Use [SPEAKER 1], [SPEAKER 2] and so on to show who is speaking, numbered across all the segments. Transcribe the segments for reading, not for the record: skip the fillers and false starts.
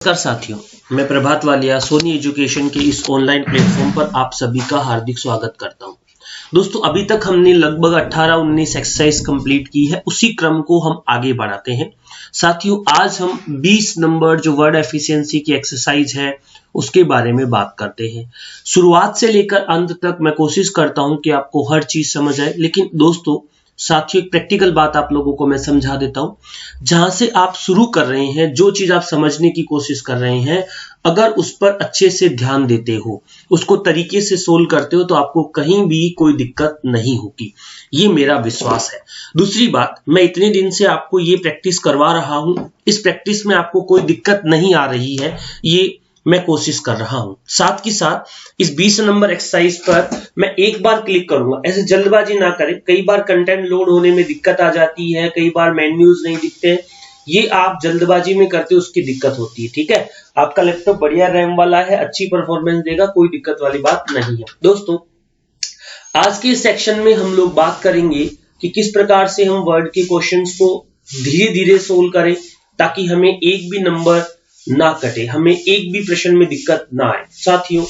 [SPEAKER 1] नमस्कार साथियों, मैं प्रभात वालिया सोनी एजुकेशन के इस ऑनलाइन प्लेटफॉर्म पर आप सभी का हार्दिक स्वागत करता हूं। दोस्तों, अभी तक हमने लगभग 18-19 एक्सरसाइज कंप्लीट की है। उसी क्रम को हम आगे बढ़ाते हैं। साथियों, आज हम 20 नंबर जो वर्ड एफिशिएंसी की एक्सरसाइज है उसके बारे में बात करते हैं। शुरुआत से लेकर अंत तक मैं कोशिश करता हूं कि आपको हर चीज समझ आए, लेकिन दोस्तों साथियों एक प्रैक्टिकल बात आप लोगों को मैं समझा देता हूं। जहां से आप शुरू कर रहे हैं, जो चीज आप समझने की कोशिश कर रहे हैं, अगर उस पर अच्छे से ध्यान देते हो, उसको तरीके से सोल्व करते हो, तो आपको कहीं भी कोई दिक्कत नहीं होगी। ये मेरा विश्वास है। दूसरी बात, मैं इतने दिन से आपको ये प्रैक्टिस करवा रहा हूं, इस प्रैक्टिस में आपको कोई दिक्कत नहीं आ रही है, ये मैं कोशिश कर रहा हूं। साथ ही साथ इस 20 नंबर एक्सरसाइज पर मैं एक बार क्लिक करूंगा। ऐसे जल्दबाजी ना करें। कई बार कंटेंट लोड होने में दिक्कत आ जाती है, कई बार मेन्यूज नहीं दिखते हैं। ये आप जल्दबाजी में करते हो, उसकी दिक्कत होती है। ठीक है, आपका लैपटॉप बढ़िया रैम वाला है, अच्छी परफॉर्मेंस देगा, कोई दिक्कत वाली बात नहीं है। दोस्तों, आज के सेक्शन में हम लोग बात करेंगे कि किस प्रकार से हम वर्ड के क्वेश्चंस को धीरे धीरे सोल्व करें, ताकि हमें एक भी नंबर ना कटे, हमें एक भी प्रश्न में दिक्कत ना आए। साथियों,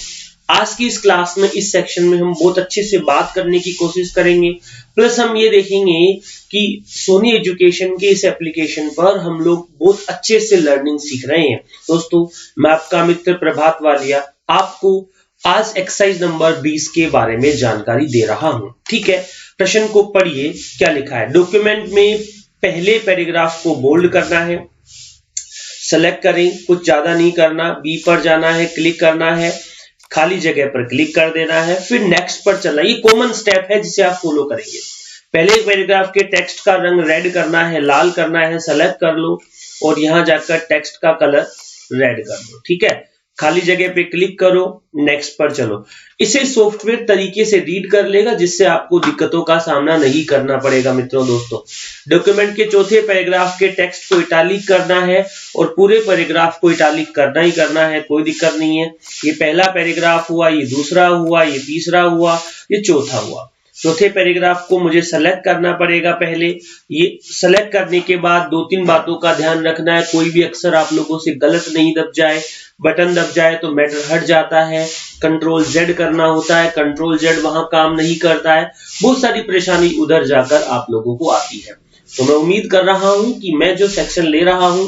[SPEAKER 1] आज की इस क्लास में, इस सेक्शन में हम बहुत अच्छे से बात करने की कोशिश करेंगे। प्लस हम ये देखेंगे कि सोनी एजुकेशन के इस एप्लीकेशन पर हम लोग बहुत अच्छे से लर्निंग सीख रहे हैं। दोस्तों, मैं आपका मित्र प्रभात वालिया आपको आज एक्सरसाइज नंबर 20 के बारे में जानकारी दे रहा हूं। ठीक है, प्रश्न को पढ़िए, क्या लिखा है। डॉक्यूमेंट में पहले पैराग्राफ को बोल्ड करना है, सेलेक्ट करें, कुछ ज्यादा नहीं करना, बी पर जाना है, क्लिक करना है, खाली जगह पर क्लिक कर देना है, फिर नेक्स्ट पर चलना। ये कॉमन स्टेप है जिसे आप फॉलो करेंगे। पहले पैराग्राफ के टेक्स्ट का रंग रेड करना है, लाल करना है, सेलेक्ट कर लो और यहां जाकर टेक्स्ट का कलर रेड कर दो। ठीक है, खाली जगह पे क्लिक करो, नेक्स्ट पर चलो। इसे सॉफ्टवेयर तरीके से रीड कर लेगा, जिससे आपको दिक्कतों का सामना नहीं करना पड़ेगा। मित्रों, दोस्तों, डॉक्यूमेंट के चौथे पैराग्राफ के टेक्स्ट को इटालिक करना है और पूरे पैराग्राफ को इटालिक करना ही करना है, कोई दिक्कत नहीं है। ये पहला पैराग्राफ हुआ, ये दूसरा हुआ, ये तीसरा हुआ, ये चौथा हुआ। चौथे पैराग्राफ को मुझे सेलेक्ट करना पड़ेगा पहले। ये सेलेक्ट करने के बाद 2-3 बातों का ध्यान रखना है, कोई भी अक्षर आप लोगों से गलत नहीं दब जाए। बटन दब जाए तो मैटर हट जाता है। कंट्रोल जेड करना होता है, कंट्रोल जेड वहां काम नहीं करता है। बहुत सारी परेशानी उधर जाकर आप लोगों को आती है। तो मैं उम्मीद कर रहा हूं कि मैं जो सेक्शन ले रहा हूं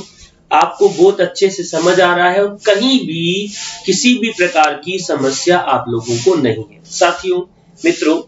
[SPEAKER 1] आपको बहुत अच्छे से समझ आ रहा है और कहीं भी किसी भी प्रकार की समस्या आप लोगों को नहीं है। साथियों, मित्रों,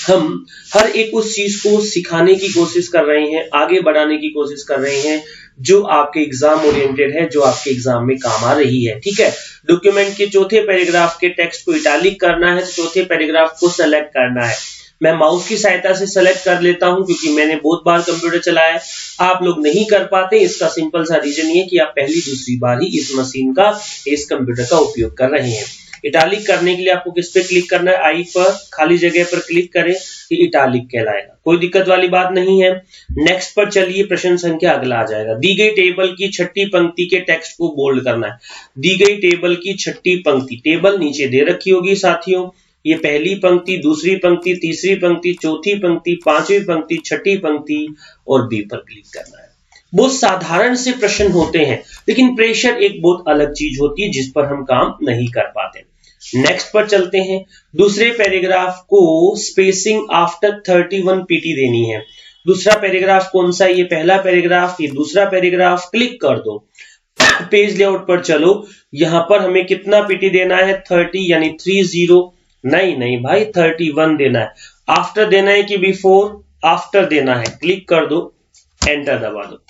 [SPEAKER 1] हम हर एक उस चीज को सिखाने की कोशिश कर रहे हैं, आगे बढ़ाने की कोशिश कर रहे हैं जो आपके एग्जाम ओरिएंटेड है, जो आपके एग्जाम में काम आ रही है। ठीक है, डॉक्यूमेंट के चौथे पैराग्राफ के टेक्स्ट को इटालिक करना है, तो चौथे पैराग्राफ को सेलेक्ट करना है। मैं माउस की सहायता से सेलेक्ट कर लेता हूं, क्योंकि मैंने बहुत बार कंप्यूटर चलाया है। आप लोग नहीं कर पाते, इसका सिंपल सा रीजन ये कि आप पहली दूसरी बार ही इस मशीन का, इस कंप्यूटर का उपयोग कर रहे हैं। इटालिक करने के लिए आपको किस पे क्लिक करना है, आई पर, खाली जगह पर क्लिक करें, ये इटालिक कहलाएगा, कोई दिक्कत वाली बात नहीं है। नेक्स्ट पर चलिए, प्रश्न संख्या अगला आ जाएगा। दी गई टेबल की छठी पंक्ति के टेक्स्ट को बोल्ड करना है। दी गई टेबल की छठी पंक्ति, टेबल नीचे दे रखी होगी साथियों। ये पहली पंक्ति, दूसरी पंक्ति, तीसरी पंक्ति, चौथी पंक्ति, पांचवी पंक्ति, छठी पंक्ति और बी पर क्लिक करना है। बहुत साधारण से प्रश्न होते हैं, लेकिन प्रेशर एक बहुत अलग चीज होती है जिस पर हम काम नहीं कर पाते। नेक्स्ट पर चलते हैं। दूसरे पैराग्राफ को स्पेसिंग आफ्टर 31 पीटी देनी है। दूसरा पैराग्राफ कौन सा है, ये पहला पैराग्राफ, ये दूसरा पैराग्राफ, क्लिक कर दो। पेज लेआउट पर चलो, यहां पर हमें कितना पीटी देना है, 30 यानी 30। नहीं भाई, 31 देना है। आफ्टर देना है कि बिफोर, आफ्टर देना है। क्लिक कर दो, एंटर दबा दो।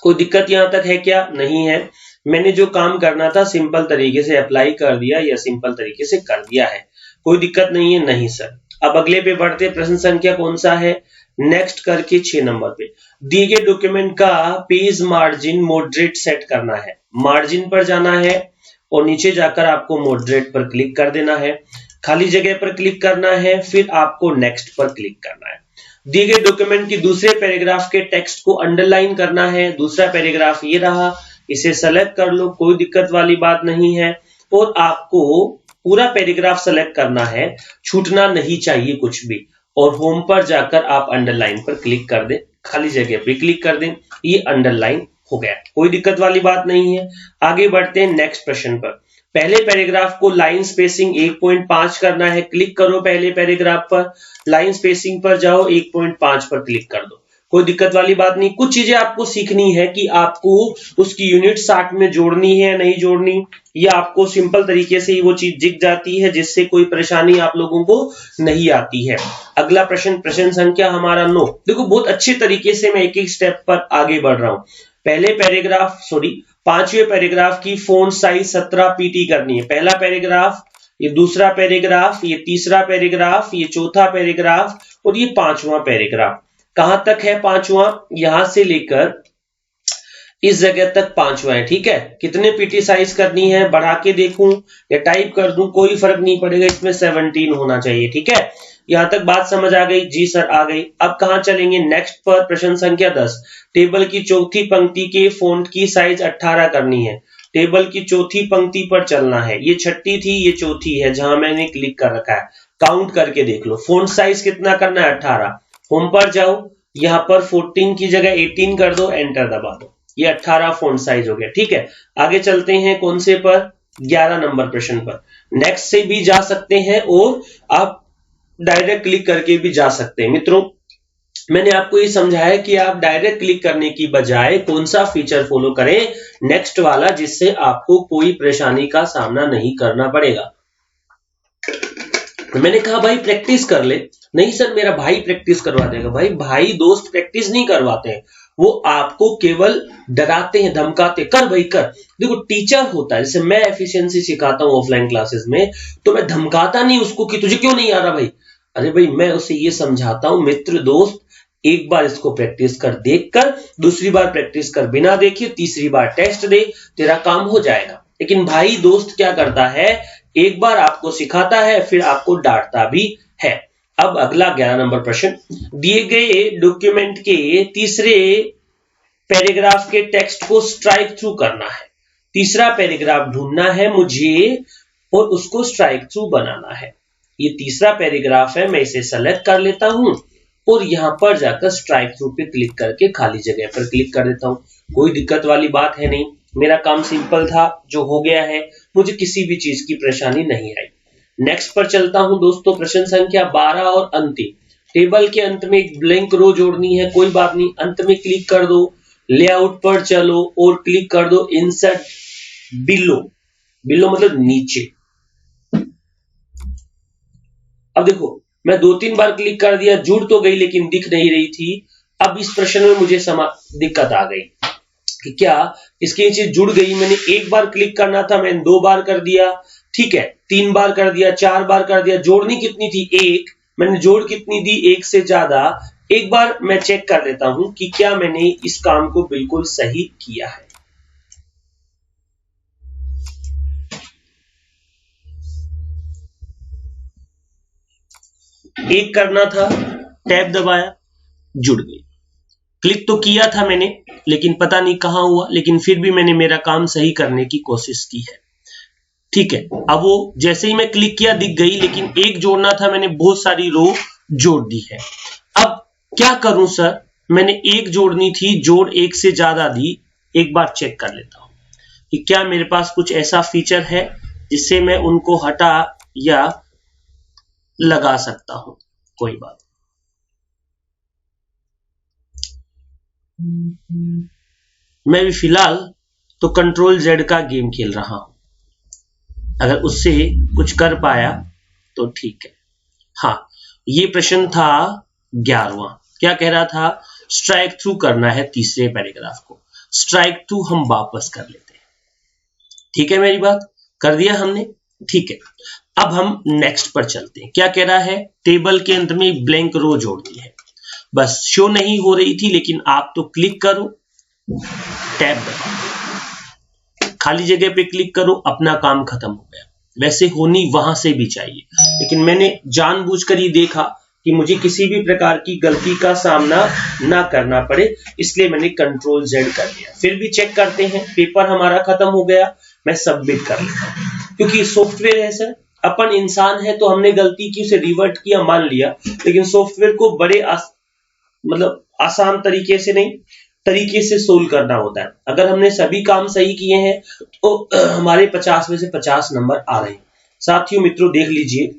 [SPEAKER 1] कोई दिक्कत यहां तक है क्या, नहीं है। मैंने जो काम करना था सिंपल तरीके से अप्लाई कर दिया या सिंपल तरीके से कर दिया है, कोई दिक्कत नहीं है। नहीं सर, अब अगले पे बढ़ते। प्रश्न संख्या कौन सा है, नेक्स्ट करके 6 नंबर पे। दिए गए डॉक्यूमेंट का पेज मार्जिन मॉडरेट सेट करना है। मार्जिन पर जाना है और नीचे जाकर आपको मॉडरेट पर क्लिक कर देना है, खाली जगह पर क्लिक करना है, फिर आपको नेक्स्ट पर क्लिक करना है। दिए गए डॉक्यूमेंट की दूसरे पैराग्राफ के टेक्स्ट को अंडरलाइन करना है। दूसरा पैराग्राफ ये रहा, इसे सेलेक्ट कर लो, कोई दिक्कत वाली बात नहीं है। और आपको पूरा पैराग्राफ सेलेक्ट करना है, छूटना नहीं चाहिए कुछ भी। और होम पर जाकर आप अंडरलाइन पर क्लिक कर दें, खाली जगह पे क्लिक कर दें, ये अंडरलाइन हो गया, कोई दिक्कत वाली बात नहीं है। आगे बढ़ते हैं नेक्स्ट प्रश्न पर। पहले पैराग्राफ को लाइन स्पेसिंग 1.5 करना है, क्लिक करो पहले पैराग्राफ पर, लाइन स्पेसिंग पर जाओ, 1.5 पर क्लिक कर दो, कोई दिक्कत वाली बात नहीं। कुछ चीजें आपको सीखनी है कि आपको उसकी यूनिट 60 में जोड़नी है नहीं जोड़नी, या आपको सिंपल तरीके से ही वो चीज दिख जाती है जिससे कोई परेशानी आप लोगों को नहीं आती है। अगला प्रश्न, प्रश्न संख्या हमारा 9। देखो बहुत अच्छे तरीके से मैं एक एक स्टेप पर आगे बढ़ रहा हूं। पहले पैराग्राफ पांचवें पैराग्राफ की फॉन्ट साइज 17 पीटी करनी है। पहला पैराग्राफ, ये दूसरा पैराग्राफ, ये तीसरा पैराग्राफ, ये चौथा पैराग्राफ और ये पांचवा पैराग्राफ। कहां तक है पांचवा? यहां से लेकर इस जगह तक पांचवा है, ठीक है। कितने पीटी साइज करनी है, बढ़ा के देखूं या टाइप कर दूं, कोई फर्क नहीं पड़ेगा, इसमें 17 होना चाहिए, ठीक है। यहां तक बात समझ आ गई? जी सर आ गई। अब कहां चलेंगे? नेक्स्ट पर, प्रश्न संख्या 10। टेबल की चौथी पंक्ति के फॉन्ट की साइज 18 करनी है। टेबल की चौथी पंक्ति पर चलना है, ये छठी थी, ये चौथी है जहां मैंने क्लिक कर रखा है। काउंट करके देख लो, फॉन्ट साइज कितना करना है? 18। होम पर जाओ, यहां पर 14 की जगह 18 कर दो, एंटर दबा दो, ये 18 फॉन्ट साइज हो गया, ठीक है। आगे चलते हैं कौन से पर? 11 नंबर प्रश्न पर। नेक्स्ट से भी जा सकते हैं और आप डायरेक्ट क्लिक करके भी जा सकते हैं। मित्रों मैंने आपको ये समझाया कि आप डायरेक्ट क्लिक करने की बजाय कौन सा फीचर फॉलो करें, नेक्स्ट वाला, जिससे आपको कोई परेशानी का सामना नहीं करना पड़ेगा। मैंने कहा भाई प्रैक्टिस कर ले, नहीं सर मेरा भाई प्रैक्टिस करवा देगा। भाई दोस्त प्रैक्टिस नहीं करवाते हैं, वो आपको केवल डराते हैं, धमकाते, कर भाई कर। देखो टीचर होता है, जैसे मैं एफिशिएंसी सिखाता हूं ऑफलाइन क्लासेस में, तो मैं धमकाता नहीं उसको कि तुझे क्यों नहीं आ रहा भाई। अरे भाई मैं उसे ये समझाता हूं, मित्र दोस्त एक बार इसको प्रैक्टिस कर देख कर, दूसरी बार प्रैक्टिस कर बिना देखे, तीसरी बार टेस्ट दे, तेरा काम हो जाएगा। लेकिन भाई दोस्त क्या करता है, एक बार आपको सिखाता है फिर आपको डांटता भी है। अब अगला 11 नंबर प्रश्न, दिए गए डॉक्यूमेंट के तीसरे पैराग्राफ के टेक्स्ट को स्ट्राइक थ्रू करना है। तीसरा पैराग्राफ ढूंढना है मुझे और उसको स्ट्राइक थ्रू बनाना है। ये तीसरा पैराग्राफ है, मैं इसे सेलेक्ट कर लेता हूं और यहां पर जाकर स्ट्राइक थ्रू पे क्लिक करके खाली जगह पर क्लिक कर देता हूं। कोई दिक्कत वाली बात है नहीं, मेरा काम सिंपल था जो हो गया है, मुझे किसी भी चीज की परेशानी नहीं आई। नेक्स्ट पर चलता हूं दोस्तों, प्रश्न संख्या 12 और अंतिम। टेबल के अंत में एक ब्लैंक रो जोड़नी है, कोई बात नहीं, अंत में क्लिक कर दो, लेआउट पर चलो और क्लिक कर दो इंसर्ट बिलो। बिलो मतलब नीचे। अब देखो मैं 2-3 बार क्लिक कर दिया, जुड़ तो गई लेकिन दिख नहीं रही थी। अब इस प्रश्न में मुझे दिक्कत आ गई कि क्या इसके नीचे जुड़ गई। मैंने एक बार क्लिक करना था, मैंने 2 बार कर दिया, ठीक है, 3 बार कर दिया, 4 बार कर दिया। जोड़नी कितनी थी? 1। मैंने जोड़ कितनी दी? 1 से ज्यादा। एक बार मैं चेक कर लेता हूं कि क्या मैंने इस काम को बिल्कुल सही किया है। एक करना था, टैब दबाया, जुड़ गई। क्लिक तो किया था मैंने लेकिन पता नहीं कहां हुआ, लेकिन फिर भी मैंने मेरा काम सही करने की कोशिश की है, ठीक है। अब वो जैसे ही मैं क्लिक किया दिख गई, लेकिन एक जोड़ना था, मैंने बहुत सारी रो जोड़ दी है। अब क्या करूं सर, मैंने एक जोड़नी थी, जोड़ 1 से ज्यादा दी। एक बार चेक कर लेता हूं कि क्या मेरे पास कुछ ऐसा फीचर है जिससे मैं उनको हटा या लगा सकता हूं। कोई बात, मैं भी फिलहाल तो कंट्रोल Z का गेम खेल रहा हूं, अगर उससे कुछ कर पाया तो ठीक है। हाँ, ये प्रश्न था 11वां। क्या कह रहा था? स्ट्राइक थ्रू करना है तीसरे पैराग्राफ को। स्ट्राइक थ्रू हम वापस कर लेते हैं, ठीक है। मेरी बात कर दिया हमने, ठीक है। अब हम नेक्स्ट पर चलते हैं। क्या कह रहा है? टेबल के अंत में ब्लैंक रो जोड़नी है। बस शो नहीं हो रही थी, लेकिन आप तो क्लिक करो, टैब दबाओ, खाली जगह पे क्लिक करो, अपना काम खत्म हो गया। वैसे होनी वहां से भी चाहिए, लेकिन मैंने जानबूझकर ही देखा कि मुझे किसी भी प्रकार की गलती का सामना ना करना पड़े, इसलिए मैंने कंट्रोल Z कर दिया। फिर भी चेक करते हैं, पेपर हमारा खत्म हो गया, मैं सबमिट कर लेता हूं। क्योंकि सॉफ्टवेयर है सर, अपन इंसान है तो हमने गलती की, उसे रिवर्ट किया, मान लिया, लेकिन सॉफ्टवेयर को बड़े मतलब आसान तरीके से नहीं, तरीके से सोल्व करना होता है। अगर हमने सभी काम सही किए हैं तो हमारे 50 में से 50 नंबर आ रहे हैं। साथियों मित्रों देख लीजिए,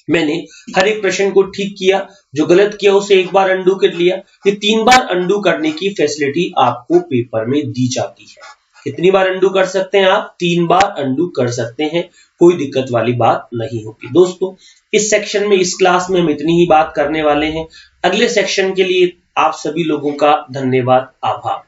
[SPEAKER 1] मैंने हर एक प्रश्न को ठीक किया, जो गलत किया उसे एक बार अंडू कर लिया। ये 3 बार अंडू करने की फैसिलिटी आपको पेपर में दी जाती है। कितनी बार अंडू कर सकते हैं आप? 3 बार अंडू कर सकते हैं, कोई दिक्कत वाली बात नहीं होगी। दोस्तों इस सेक्शन में, इस क्लास में हम इतनी ही बात करने वाले हैं। अगले सेक्शन के लिए आप सभी लोगों का धन्यवाद, आभार।